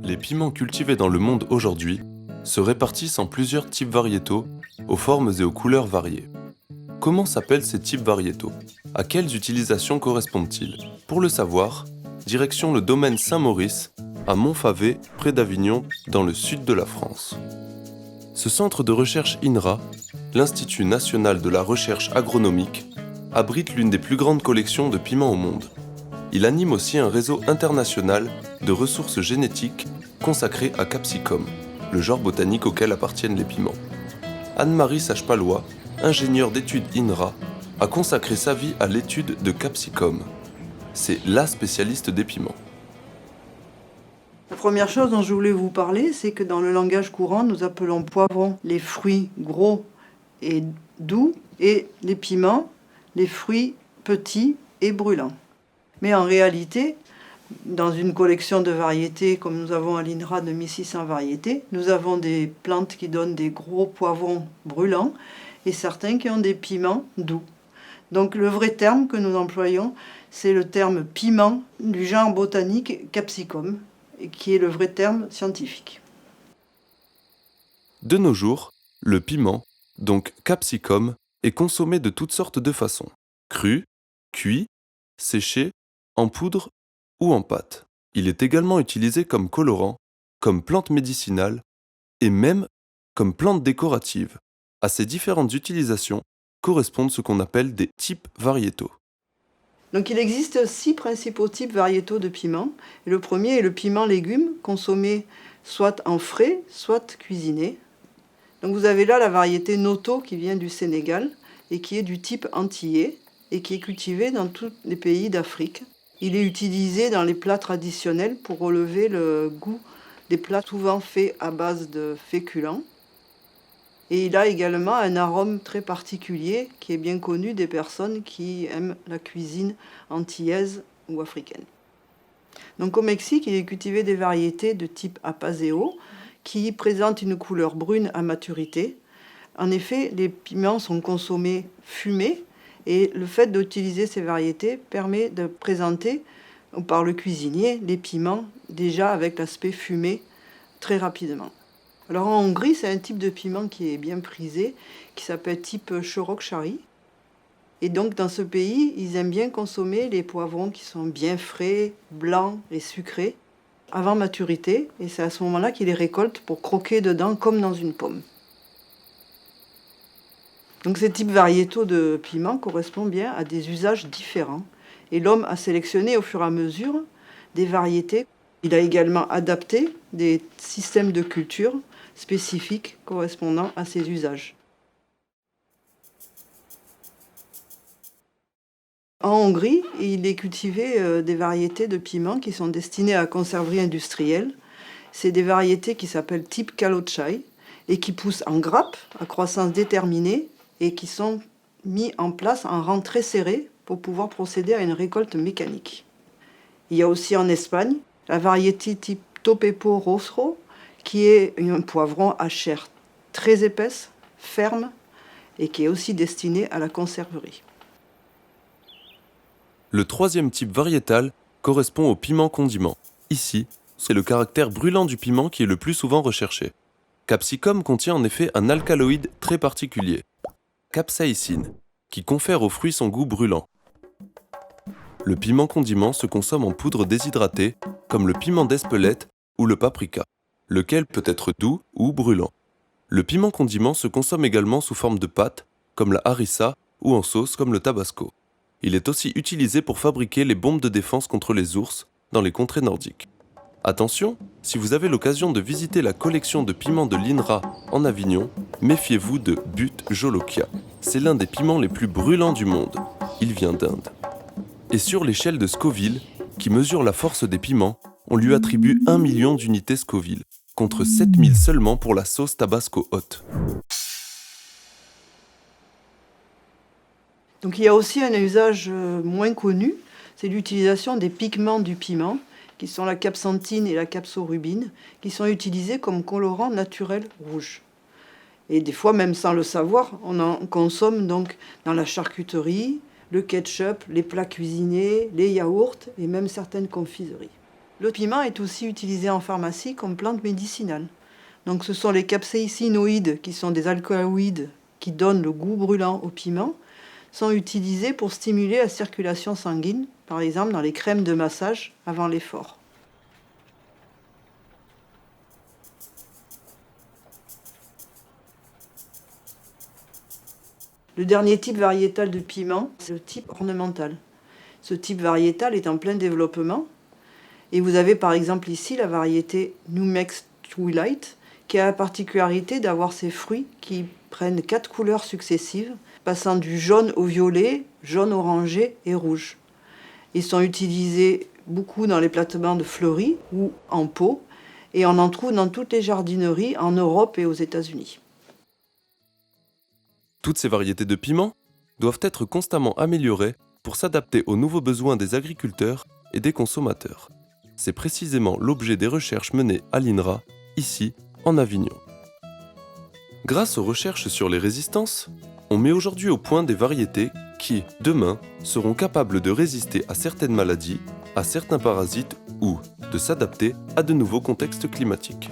Les piments cultivés dans le monde aujourd'hui se répartissent en plusieurs types variétaux, aux formes et aux couleurs variées. Comment s'appellent ces types variétaux? À quelles utilisations correspondent-ils? Pour le savoir, direction le domaine Saint-Maurice, à Montfavet, près d'Avignon, dans le sud de la France. Ce centre de recherche INRA, l'Institut national de la recherche agronomique, abrite l'une des plus grandes collections de piments au monde. Il anime aussi un réseau international de ressources génétiques consacré à Capsicum, le genre botanique auquel appartiennent les piments. Anne-Marie Sage-Palois, ingénieure d'études INRA, a consacré sa vie à l'étude de Capsicum. C'est la spécialiste des piments. La première chose dont je voulais vous parler, c'est que dans le langage courant, nous appelons poivrons les fruits gros et doux et les piments les fruits petits et brûlants. Mais en réalité, dans une collection de variétés comme nous avons à l'INRA de 1600 variétés, nous avons des plantes qui donnent des gros poivrons brûlants et certains qui ont des piments doux. Donc le vrai terme que nous employons, c'est le terme piment du genre botanique Capsicum, qui est le vrai terme scientifique. De nos jours, le piment, donc Capsicum, est consommé de toutes sortes de façons. Cru, cuit, séché, en poudre ou en pâte. Il est également utilisé comme colorant, comme plante médicinale et même comme plante décorative. À ces différentes utilisations correspondent ce qu'on appelle des types variétaux. Donc il existe 6 principaux types variétaux de piments. Et le premier est le piment légume, consommé soit en frais, soit cuisiné. Donc vous avez là la variété Noto qui vient du Sénégal et qui est du type antillais et qui est cultivé dans tous les pays d'Afrique. Il est utilisé dans les plats traditionnels pour relever le goût des plats souvent faits à base de féculents. Et il a également un arôme très particulier qui est bien connu des personnes qui aiment la cuisine antillaise ou africaine. Donc au Mexique, il est cultivé des variétés de type Apaseo qui présentent une couleur brune à maturité. En effet, les piments sont consommés fumés et le fait d'utiliser ces variétés permet de présenter par le cuisinier les piments déjà avec l'aspect fumé très rapidement. Alors en Hongrie, c'est un type de piment qui est bien prisé, qui s'appelle type Soroksári. Et donc dans ce pays, ils aiment bien consommer les poivrons qui sont bien frais, blancs et sucrés, avant maturité. Et c'est à ce moment-là qu'ils les récoltent pour croquer dedans comme dans une pomme. Donc ces types variétaux de piments correspondent bien à des usages différents. Et l'homme a sélectionné au fur et à mesure des variétés. Il a également adapté des systèmes de culture spécifiques correspondant à ces usages. En Hongrie, il est cultivé des variétés de piments qui sont destinées à la conserverie industrielle. C'est des variétés qui s'appellent type Kalocsai et qui poussent en grappe à croissance déterminée et qui sont mis en place en rang très serré pour pouvoir procéder à une récolte mécanique. Il y a aussi en Espagne la variété type Topepo Rostro, qui est un poivron à chair très épaisse, ferme, et qui est aussi destiné à la conserverie. Le troisième type variétal correspond au piment condiment. Ici, c'est le caractère brûlant du piment qui est le plus souvent recherché. Capsicum contient en effet un alcaloïde très particulier, capsaïcine, qui confère au fruit son goût brûlant. Le piment condiment se consomme en poudre déshydratée, comme le piment d'Espelette ou le paprika, lequel peut être doux ou brûlant. Le piment condiment se consomme également sous forme de pâte, comme la harissa, ou en sauce comme le tabasco. Il est aussi utilisé pour fabriquer les bombes de défense contre les ours dans les contrées nordiques. Attention, si vous avez l'occasion de visiter la collection de piments de l'INRA en Avignon, méfiez-vous de But Jolokia. C'est l'un des piments les plus brûlants du monde. Il vient d'Inde. Et sur l'échelle de Scoville, qui mesure la force des piments, on lui attribue 1 million d'unités Scoville, contre 7000 seulement pour la sauce tabasco haute. Donc il y a aussi un usage moins connu, c'est l'utilisation des pigments du piment, qui sont la capsantine et la capsorubine, qui sont utilisés comme colorants naturels rouges. Et des fois, même sans le savoir, on en consomme donc dans la charcuterie, le ketchup, les plats cuisinés, les yaourts et même certaines confiseries. Le piment est aussi utilisé en pharmacie comme plante médicinale. Donc ce sont les capsaïcinoïdes, qui sont des alcaloïdes qui donnent le goût brûlant au piment, sont utilisés pour stimuler la circulation sanguine, par exemple dans les crèmes de massage avant l'effort. Le dernier type variétal de piment, c'est le type ornemental. Ce type variétal est en plein développement. Et vous avez par exemple ici la variété Numex Twilight, qui a la particularité d'avoir ses fruits qui prennent 4 couleurs successives, passant du jaune au violet, jaune orangé et rouge. Ils sont utilisés beaucoup dans les plantements de fleuris ou en pot, et on en trouve dans toutes les jardineries en Europe et aux États-Unis. Toutes ces variétés de piments doivent être constamment améliorées pour s'adapter aux nouveaux besoins des agriculteurs et des consommateurs. C'est précisément l'objet des recherches menées à l'INRA, ici, en Avignon. Grâce aux recherches sur les résistances, on met aujourd'hui au point des variétés qui, demain, seront capables de résister à certaines maladies, à certains parasites ou de s'adapter à de nouveaux contextes climatiques.